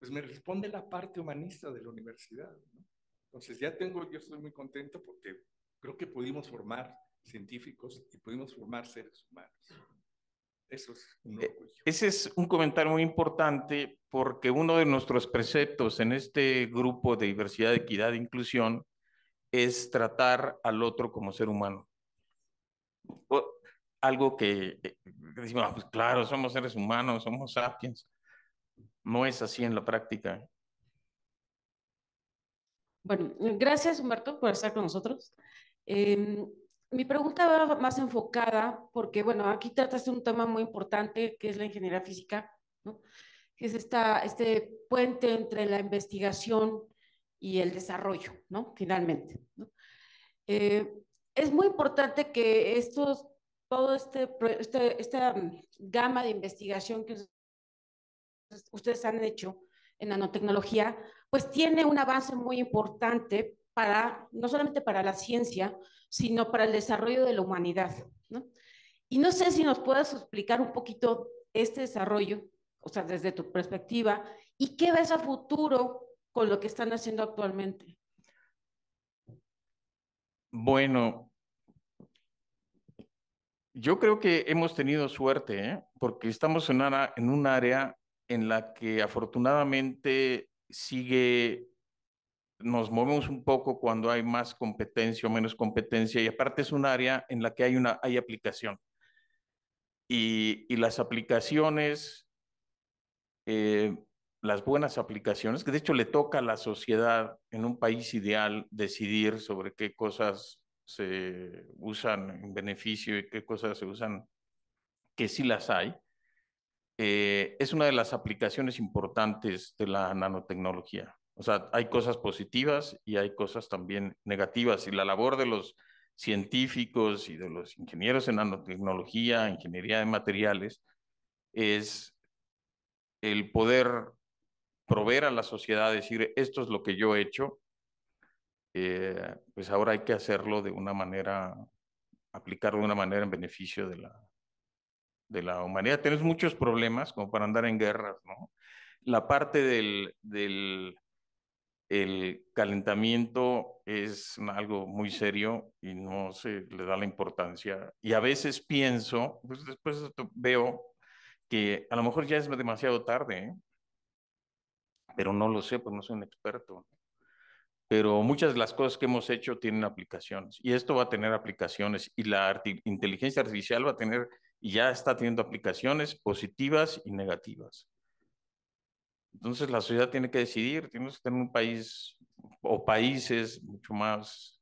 pues me responde la parte humanista de la universidad, ¿no? Entonces yo estoy muy contento porque creo que pudimos formar científicos y pudimos formar seres humanos. Eso es un orgullo. Ese es un comentario muy importante porque uno de nuestros preceptos en este grupo de diversidad, equidad e inclusión es tratar al otro como ser humano. Algo que decimos, pues claro, somos seres humanos, somos sapiens. No es así en la práctica. Bueno, gracias Humberto por estar con nosotros. Mi pregunta va más enfocada porque, bueno, aquí tratas de un tema muy importante que es la ingeniería física, ¿no? Que es este puente entre la investigación y el desarrollo, ¿no? Finalmente, ¿no? Es muy importante que todo esta gama de investigación que ustedes han hecho en nanotecnología, pues tiene un avance muy importante para, no solamente para la ciencia, sino para el desarrollo de la humanidad, ¿no? Y no sé si nos puedes explicar un poquito este desarrollo, o sea, desde tu perspectiva, y qué ves a futuro con lo que están haciendo actualmente. Bueno, yo creo que hemos tenido suerte, ¿eh? Porque estamos en un área en la que afortunadamente nos movemos un poco cuando hay más competencia o menos competencia, y aparte es un área en la que hay aplicación. Y las aplicaciones, las buenas aplicaciones, que de hecho le toca a la sociedad en un país ideal decidir sobre qué cosas se usan en beneficio y qué cosas se usan, que sí las hay, es una de las aplicaciones importantes de la nanotecnología. O sea, hay cosas positivas y hay cosas también negativas, y la labor de los científicos y de los ingenieros en nanotecnología, ingeniería de materiales, es el poder proveer a la sociedad, decir, esto es lo que yo he hecho, pues ahora hay que hacerlo de una manera, aplicarlo de una manera en beneficio de la humanidad. Tenemos muchos problemas como para andar en guerras, ¿no? La parte el calentamiento es algo muy serio y no se le da la importancia. Y a veces pienso, pues después veo que a lo mejor ya es demasiado tarde, ¿eh? Pero no lo sé, pues no soy un experto. Pero muchas de las cosas que hemos hecho tienen aplicaciones, y esto va a tener aplicaciones, y la inteligencia artificial va a tener, y ya está teniendo aplicaciones positivas y negativas. Entonces la sociedad tiene que decidir, tenemos que tener un país o países mucho más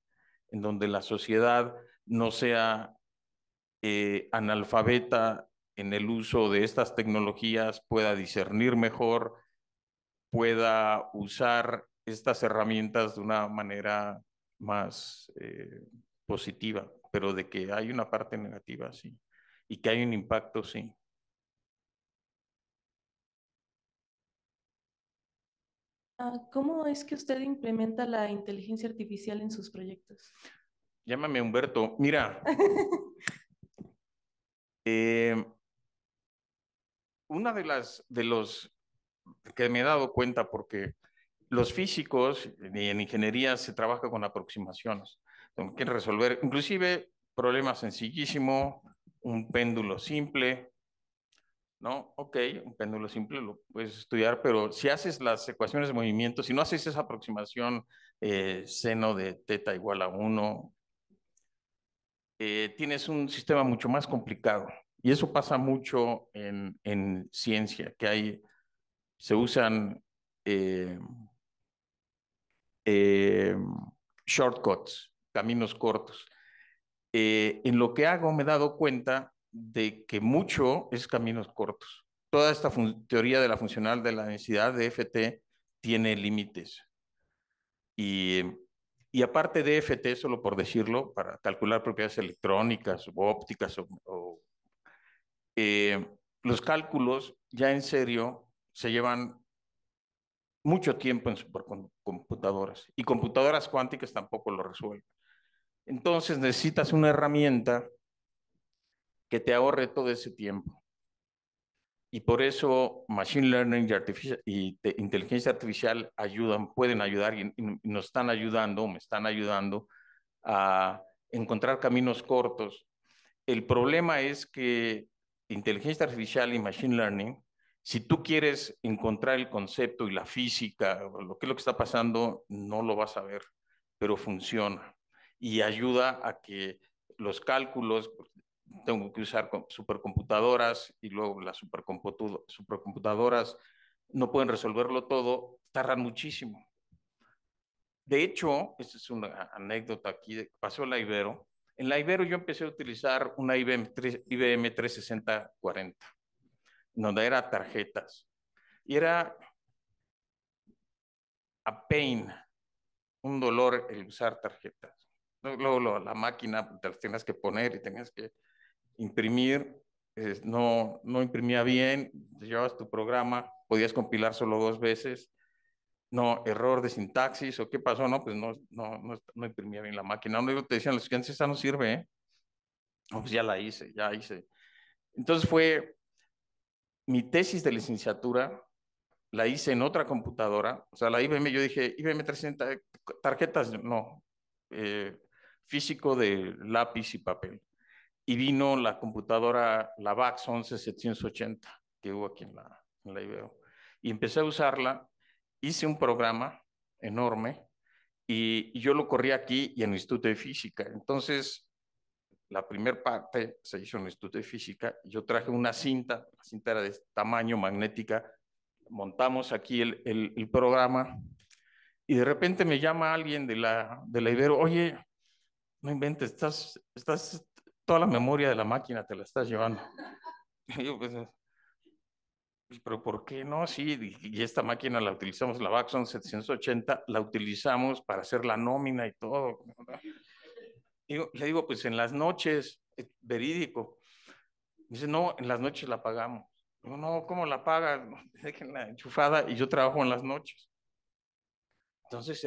en donde la sociedad no sea analfabeta en el uso de estas tecnologías, pueda discernir mejor, pueda usar estas herramientas de una manera más positiva, pero de que hay una parte negativa, sí, y que hay un impacto, sí. ¿Cómo es que usted implementa la inteligencia artificial en sus proyectos? Llámame Humberto. Mira, una de los que me he dado cuenta, porque los físicos y en ingeniería se trabaja con aproximaciones, quieren resolver inclusive problemas sencillísimos, un péndulo simple, ¿no? Ok, un péndulo simple lo puedes estudiar, pero si haces las ecuaciones de movimiento, si no haces esa aproximación seno de teta igual a 1, tienes un sistema mucho más complicado. Y eso pasa mucho en ciencia, que se usan eh, eh, shortcuts, caminos cortos. En lo que hago me he dado cuenta de que mucho es caminos cortos. Toda esta teoría de la funcional de la densidad de FT tiene límites. Y aparte de FT, solo por decirlo, para calcular propiedades electrónicas o ópticas los cálculos ya en serio se llevan mucho tiempo en supercomputadoras, y computadoras cuánticas tampoco lo resuelven. Entonces necesitas una herramienta que te ahorre todo ese tiempo. Y por eso Machine Learning y inteligencia artificial pueden ayudar y nos están ayudando, me están ayudando a encontrar caminos cortos. El problema es que inteligencia artificial y Machine Learning, si tú quieres encontrar el concepto y la física, lo que es lo que está pasando, no lo vas a ver, pero funciona y ayuda a que los cálculos, tengo que usar supercomputadoras y luego las supercomputadoras no pueden resolverlo todo, tardan muchísimo. De hecho, esta es una anécdota aquí, pasó en la Ibero. En la Ibero yo empecé a utilizar una IBM 36040, donde era tarjetas. Y era a pain, un dolor el usar tarjetas. Luego la máquina te las tenías que poner y tenías que imprimir. No imprimía bien, llevabas tu programa, podías compilar solo 2 veces. No, error de sintaxis o qué pasó, no, pues no imprimía bien la máquina. No, te decían los clientes, esta no sirve, ¿eh? No, pues ya hice. Entonces mi tesis de licenciatura, la hice en otra computadora, o sea, la IBM, yo dije, IBM 360, tarjetas, no, físico de lápiz y papel. Y vino la computadora, la VAX 11780, que hubo aquí en la Ibero. Y empecé a usarla, hice un programa enorme y yo lo corrí aquí y en el Instituto de Física. Entonces, la primera parte se hizo en el Instituto de Física. Yo traje una cinta, la cinta era de tamaño magnética, montamos aquí el programa y de repente me llama alguien de la Ibero, oye, no inventes, toda la memoria de la máquina te la estás llevando. Y yo, pues, pero ¿por qué no? Sí, y esta máquina la utilizamos, la Baxon 780, la utilizamos para hacer la nómina y todo. Le digo, pues en las noches, verídico. Dice, no, en las noches la pagamos. Digo, no, ¿cómo la paga? Déjenla enchufada y yo trabajo en las noches. Entonces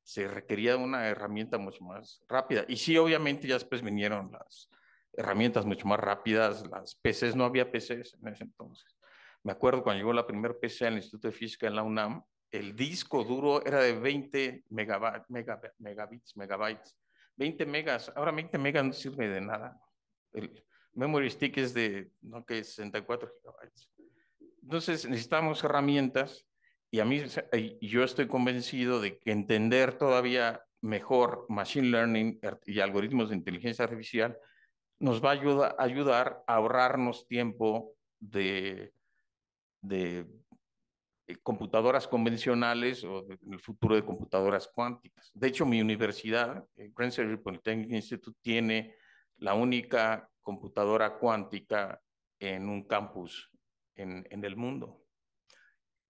se requería una herramienta mucho más rápida. Y sí, obviamente ya después vinieron las herramientas mucho más rápidas, las PCs, no había PCs en ese entonces. Me acuerdo cuando llegó la primera PC al Instituto de Física en la UNAM, el disco duro era de 20 megabytes, 20 megas. Ahora 20 megas no sirve de nada. El memory stick es de, no, que 64 gigabytes. Entonces necesitamos herramientas y yo estoy convencido de que entender todavía mejor machine learning y algoritmos de inteligencia artificial nos va a ayudar a ahorrarnos tiempo de computadoras convencionales o en el futuro de computadoras cuánticas. De hecho, mi universidad, el Grand Central Polytechnic Institute, tiene la única computadora cuántica en un campus en el mundo.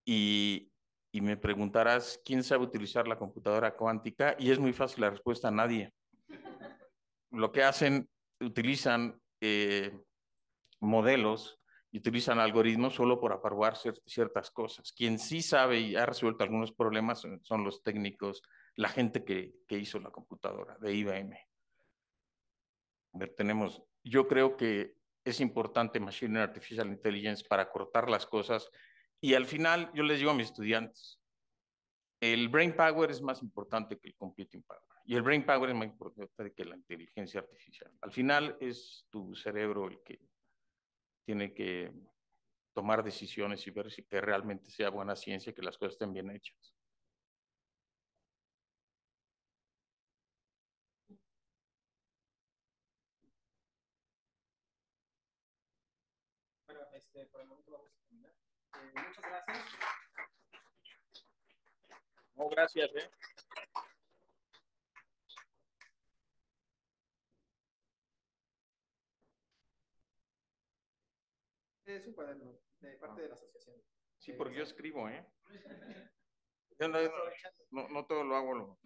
Y me preguntarás, ¿quién sabe utilizar la computadora cuántica? Y es muy fácil la respuesta, nadie. Lo que hacen, utilizan modelos y utilizan algoritmos solo para aprobar ciertas cosas. Quien sí sabe y ha resuelto algunos problemas son los técnicos, la gente que hizo la computadora de IBM. Yo creo que es importante Machine Learning Artificial Intelligence para cortar las cosas y al final yo les digo a mis estudiantes, el brain power es más importante que el computing power y el brain power es más importante que la inteligencia artificial. Al final es tu cerebro el que tiene que tomar decisiones y ver si que realmente sea buena ciencia, que las cosas estén bien hechas. Bueno, por el momento vamos a terminar. Muchas gracias. No, gracias. Es un cuaderno de parte de la asociación. Sí, porque yo escribo, ¿eh? Yo no todo lo hago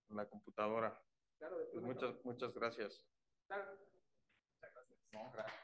en la computadora. Claro, Pues muchas gracias. Claro. No, gracias.